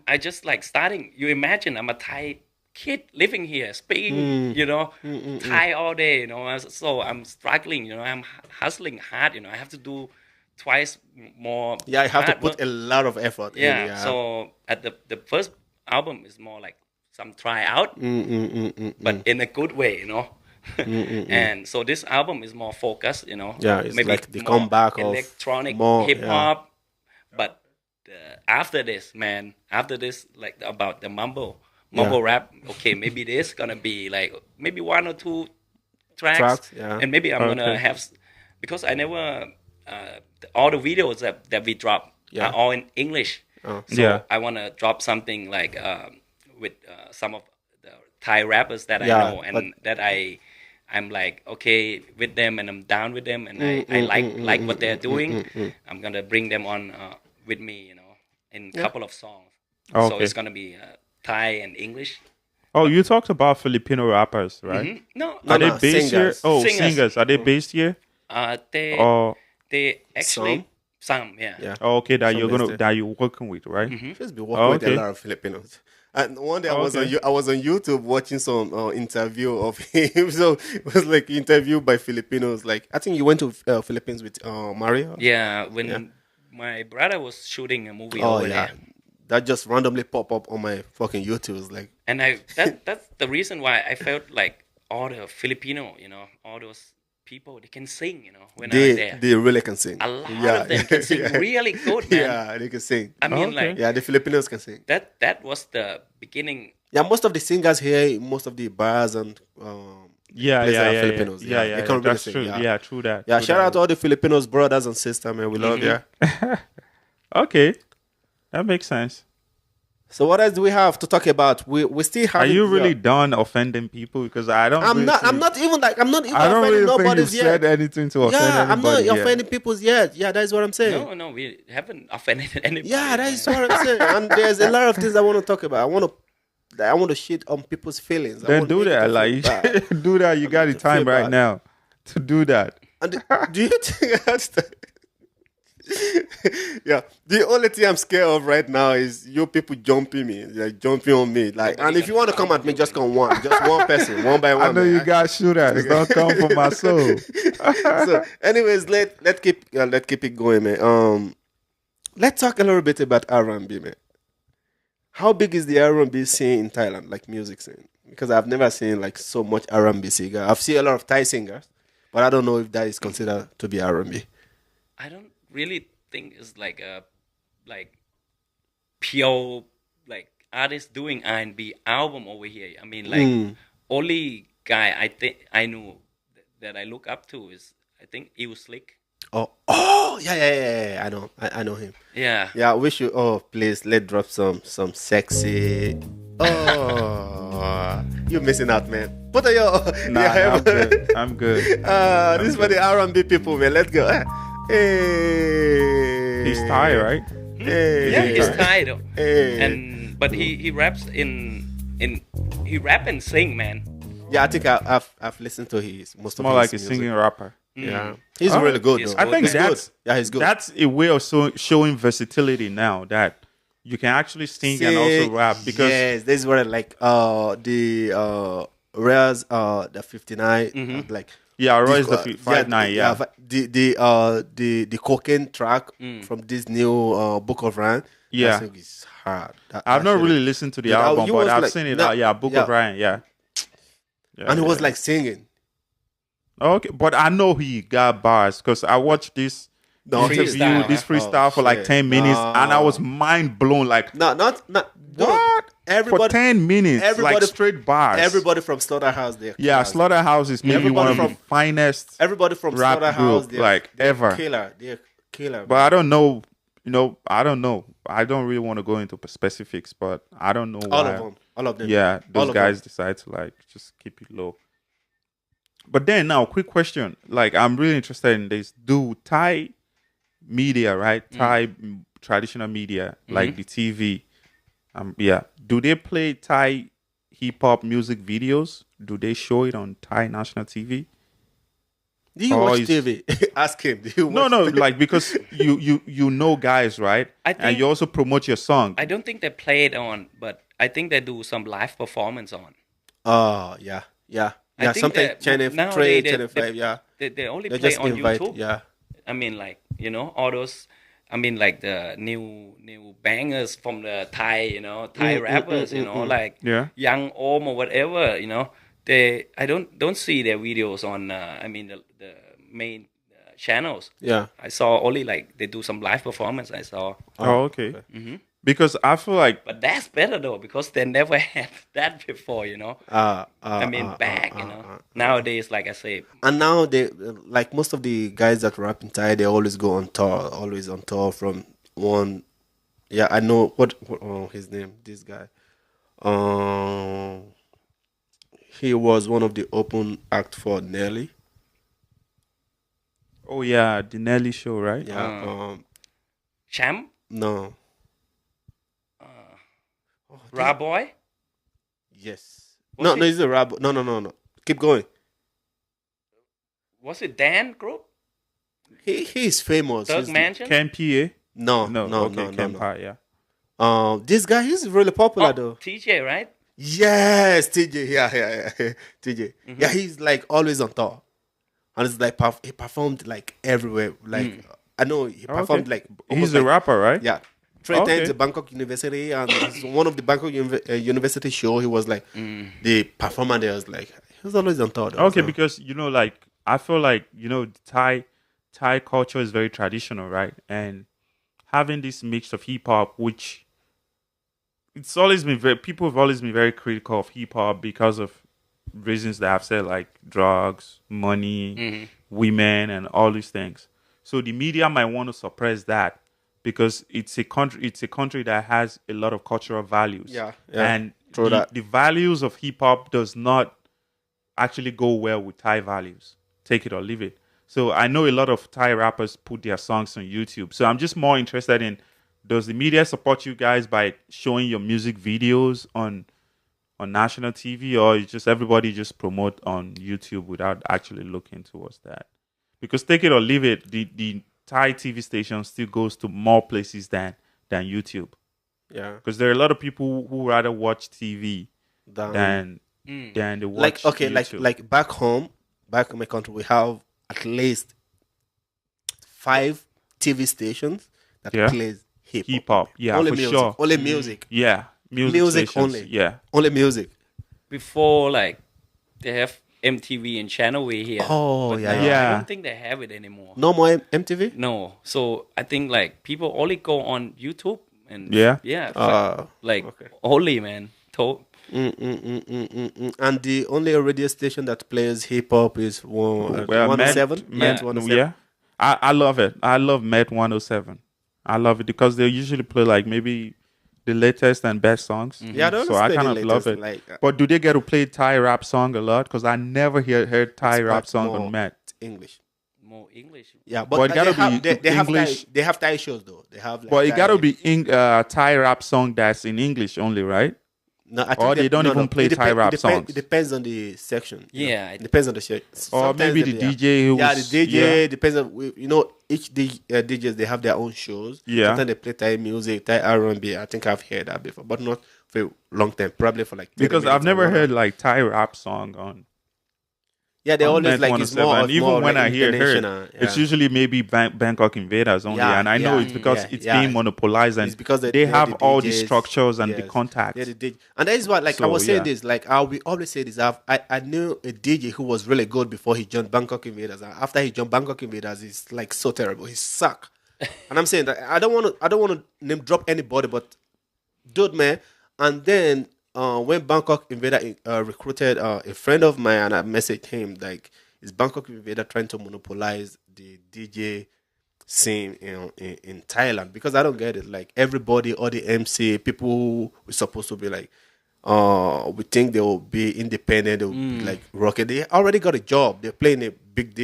I just like starting. You imagine I'm a Thai kid living here, speaking, you know, Thai all day, you know. So I'm struggling, you know. I'm hustling hard, you know. I have to do twice more. Yeah, I have to put a lot of effort. Yeah. So at the first album is more like some tryout, but in a good way, you know. And so this album is more focused, you know. Yeah, it's maybe like the comeback of electronic more, hip hop. But after this, like about the mumble rap, okay, maybe this gonna be like maybe one or two tracks and maybe I'm gonna have, because I never all the videos that we drop are all in English. So I wanna drop something like with some of the Thai rappers that I know and that I'm like okay with them, and I'm down with them, and I like what they're doing. I'm gonna bring them on with me, you know, in a couple of songs. So it's gonna be Thai and English. Oh, you talked about Filipino rappers, right? No, are they based singers. here? Oh, singers. Are they based here? They actually some. Oh, okay, that you're working with, right? Just be working with a lot of Filipinos. And one day I was on YouTube watching some interview of him. So it was like interview by Filipinos. Like I think you went to Philippines with Mario. Yeah, when my brother was shooting a movie over there. That just randomly pop up on my fucking YouTube. It's like, and that's the reason why I felt like all the Filipino, you know, all those people, they can sing, you know, when I'm there. They really can sing. A lot of them can sing really good, man. Yeah, they can sing. I mean, like... Yeah, the Filipinos can sing. That was the beginning. Yeah, most of the singers here, most of the bars and... Filipinos. They can really that's sing. True. Yeah, true that. Yeah, shout out to all the Filipinos brothers and sisters, man. We love you. Okay. That makes sense. So what else do we have to talk about? We still have. Are you really done offending people? Because I don't. I'm not even offending nobody yet. Said anything to offend anybody. I'm not offending people yet. Yeah, that's what I'm saying. No, we haven't offended anybody. Yeah, that's what I'm saying. And there's a lot of things I want to talk about. I want to shit on people's feelings. Then do that. Like do that. You got the time right now to do that. And do you think that's yeah, the only thing I'm scared of right now is you people jumping on me. Like, and if you want to come at me, just come just one person, one by one. I know you got shooters. Don't come for my soul. So, anyways, let's keep it going, man. Let's talk a little bit about R&B, man. How big is the R&B scene in Thailand, like music scene? Because I've never seen like so much R&B singer. I've seen a lot of Thai singers, but I don't know if that is considered to be R&B. I don't really think it's like a pure like artist doing R&B album over here. I mean, like only guy I think I know that I look up to is I think Ew Slick. Oh yeah. I know him. Yeah. I wish you. Oh, please let's drop some sexy. Oh, you're missing out, man. Put on your. Nah, I'm good. This is for the R&B people, man. Let's go. Hey. He's Thai, right? Hey. Yeah, he's Thai though. Hey. But he raps in he rap and sing, man. Yeah, I think I've listened to his most of More his like a music. singing rapper. Yeah, he's really good He's though. I think He's that's good. Yeah, he's good. That's a way of showing versatility now that you can actually sing and also rap because yes, this is what I like. The Rares the 59 like yeah, Roy is the this, 5'9", yeah. the cocaine track from this new Book of Ryan. Yeah. that song is hard. I've not shit really is- listened to the Dude, album, you but was I've like- seen it. no, Yeah, Book yeah. of Ryan, yeah. and he was yeah. like singing. Okay, but I know he got bars because I watched this No, interview, freestyle, this huh? freestyle for like shit. 10 minutes, and I was No. mind blown. Like, No, not dude, what? For Everybody, 10 minutes, like everybody- straight bars. everybody from Slaughterhouse there. Yeah, Slaughterhouse is maybe Everybody one of from- the finest. Everybody from rap Slaughterhouse, group, like, ever. Killer, they're killer. But I don't know, I don't know. I don't really want to go into specifics, but I don't know why. all of them. Yeah, All those of guys decide to like just keep it low. But then now, quick question. Like, I'm really interested in this. Do Thai media, right? Thai traditional media, like the TV, do they play Thai hip hop music videos? Do they show it on Thai national TV? Do you Oh, watch he's- TV? Ask him. Do you No, watch no, TV? like because you know guys, right? I And think- you also promote your song. I don't think they play it on, but I think they do some live performance on. Oh, yeah. I think Something that Channel nowadays 3, they- Channel they- 5, yeah. They only They play just on invite, YouTube. yeah. I mean, like, all those. I mean, like the new bangers from the Thai, Thai rappers, like Yeah. Young Om or whatever, I don't see their videos on. I mean, the main channels. Yeah. I saw only like they do some live performance. I saw, Oh, okay. Because I feel like but that's better though because they never had that before. I mean, back, Nowadays, like I say, And now they, like most of the guys that rap in Thai, they always go on tour, always on tour from one. Yeah, I know what his name, this guy. He was one of the open act for Nelly. oh yeah, the Nelly show, right? Yeah. Champ, No. Raboy. Yes. Was No, it- no, he's a rap. No. Keep going. Was it Dan Group? He is famous. Doug He's- Mansion? Ken PA? No, No, no, okay, no, Ken no. Pa, yeah. This guy, he's really popular Oh, though. TJ, right? Yes, TJ. Yeah. TJ. Yeah, he's like always on tour, and it's like he performed like everywhere. Like I know he performed like He's almost a like- rapper, right? Yeah, 3 Okay. times at Bangkok University, and it's one of the Bangkok University show. He was like the performer. There was like he was always on tour. Though, Okay, so. because like I feel like Thai culture is very traditional, right? And having this mix of hip hop, which it's always been people have always been very critical of hip hop because of reasons that I've said, like drugs, money, women, and all these things. So the media might want to suppress that because it's a country that has a lot of cultural values. Yeah, and true that. the values of hip hop does not actually go well with Thai values. Take it or leave it. So I know a lot of Thai rappers put their songs on YouTube. So I'm just more interested in, does the media support you guys by showing your music videos on national TV, or is just everybody just promote on YouTube without actually looking towards that? Because take it or leave it, the Thai TV station still goes to more places than YouTube. yeah, Because there are a lot of people who rather watch TV than they watch like okay, YouTube. like back home, back in my country, we have at least 5 TV stations that Yeah. plays hip hop. Yeah, only for music, sure. only music, Yeah, music stations. only. Yeah. only music. Before, like, they have MTV and Channel V here. Oh, But yeah, now yeah. I don't think they have it anymore. No more MTV. No. So I think, like, people only go on YouTube. And Yeah? like, okay. only, man. And the only radio station that plays hip hop is Well, 107. Met, Yeah. 107. yeah. I love it. I love Met 107. I love it because they usually play like maybe the latest and best songs. Yeah, I don't so I play the kind of love latest, it. like, But do they get to play Thai rap song a lot? Because I never heard Thai it's rap much song more on Met. English. More English. Yeah, But but it they gotta have, be they have Thai, English. they have Thai shows though. They have like But it Thai- got to be Thai rap song that's in English only, right? No, I think Or they don't even play Thai rap songs. It depends on the section. Yeah, it depends on the section. Or maybe the DJ who's... Yeah, the DJ depends on, each DJs, they have their own shows. Yeah. Sometimes they play Thai music, Thai R&B. I think I've heard that before, but not for a long time. Probably for like 30 Because minutes I've never or 1 hour. heard like Thai rap song on... Yeah, they on always like it's more. and even when I hear international, her, it's usually maybe Bangkok Invaders only, Yeah, and I know yeah, it's because it's yeah. being monopolized, and It's because they have the all the DJs, structures and the yes. contacts. Yeah, the DJ. And that is why, like I So, was saying yeah. this, like we always say this. I knew a DJ who was really good before he joined Bangkok Invaders, and after he joined Bangkok Invaders, he's like so terrible. He suck. And I'm saying that I don't want to name drop anybody, but dude, man. And then when Bangkok Invader recruited a friend of mine, and I messaged him like, is Bangkok Invader trying to monopolize the DJ scene in Thailand? Because I don't get it. Like everybody, all the MC, people who were supposed to be like, we think they will be independent, they will be like rocket. They already got a job. They're playing a big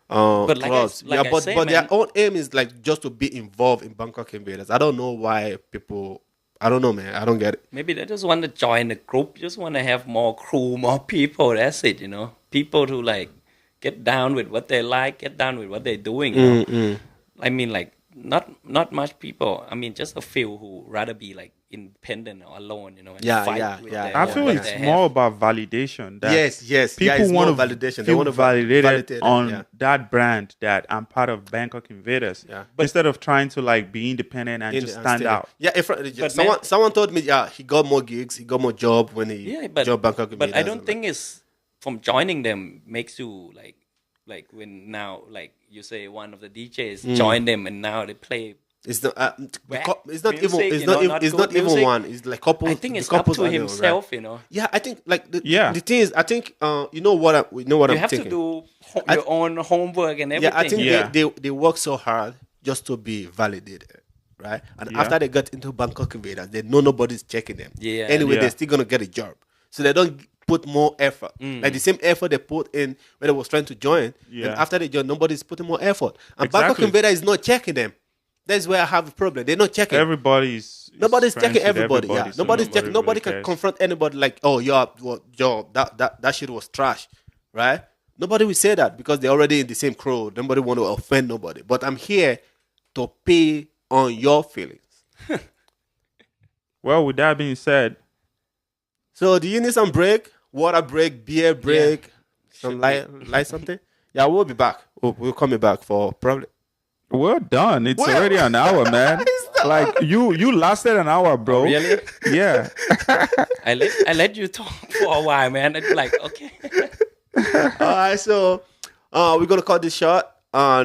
But clubs. like I but say, their man, own aim is like just to be involved in Bangkok Invaders. I don't know why people. I don't know, man. I don't get it. maybe they just want to join the group, just want to have more crew, more people. That's it, People who like get down with what they like, get down with what they're doing. I mean, like not much people. I mean, just a few who rather be like independent or alone, and Yeah, fight yeah, with yeah. their- I feel what it's they more have. about validation. That Yes. people it's want more to validation. They feel want to validated on yeah. that brand that I'm part of Bangkok Invaders. Yeah. Instead of trying to like be independent and just stand out. Yeah, someone told me, he got more gigs, he got more job when he joined Bangkok Invaders. But I don't think it's from joining them makes you like when now like you say one of the DJs join them and now they play. It's not. Whack It's not even. music, It's not. not It's good not even music. one. It's like couples. I think the it's up couples to are there, himself, right? Yeah, I think like the thing is, I think you know what You I'm have thinking. to do your own homework and everything. Yeah, I think Yeah. they work so hard just to be validated, right? And Yeah. after they get into Bangkok Invaders, they know nobody's checking them. Yeah. Anyway, Yeah. they're still gonna get a job, so they don't put more effort. Like the same effort they put in when they was trying to join. Yeah. And after they join, nobody's putting more effort. And Bangkok Exactly. Invaders is not checking them. That's where I have a problem. They're not checking. Nobody's Nobody's friends checking with everybody. everybody, Yeah, so nobody's checking. Nobody really can cares. confront anybody like, oh, that shit was trash, right? Nobody will say that because they're already in the same crew. Nobody want to offend nobody. But I'm here to pay on your feelings. Well, with that being said, So, do you need some break? Water break, beer break, some light something? Yeah, we'll be back. We'll come back for probably. we're done. It's Well- already an hour, man. Like you lasted an hour, bro. Really? Yeah. I let you talk for a while, man. I'd be like, okay. All right, so we're gonna cut this short.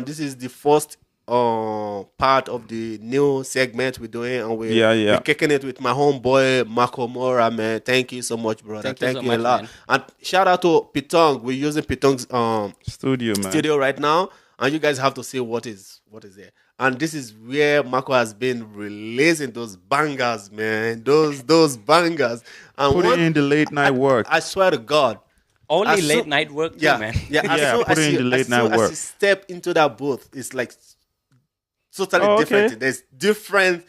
This is the first part of the new segment we're doing, and we're kicking it with my homeboy Marco Maurer, man. Thank you so much, brother. Thank you so a much, lot. man. And shout out to Pitong. We're using Pitong's Studio, man. studio right now, and you guys have to see what is there. And this is where Marco has been releasing those bangers, man. Those bangers. And Put it in the late night work. I swear to God. Only As late soon- night work, too, Yeah, man. yeah. Yeah, put it in the late night As work. you step into that booth, it's like totally Oh, different. okay. There's different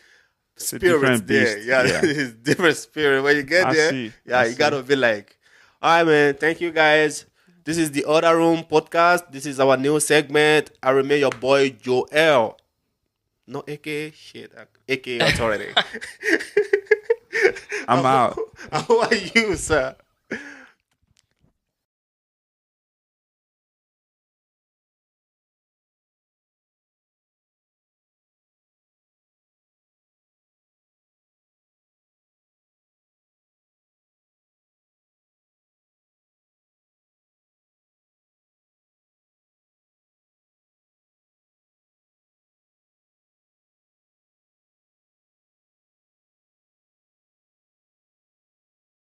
spirits different there. beast, Yeah, yeah. it's different spirit. When you get I there, see, yeah, I you see. gotta be like, all right, man. Thank you, guys. This is the Other Room podcast. This is our new segment. I remain your boy Joel. No AKA shit. AKA authority. I'm out. How are you, sir?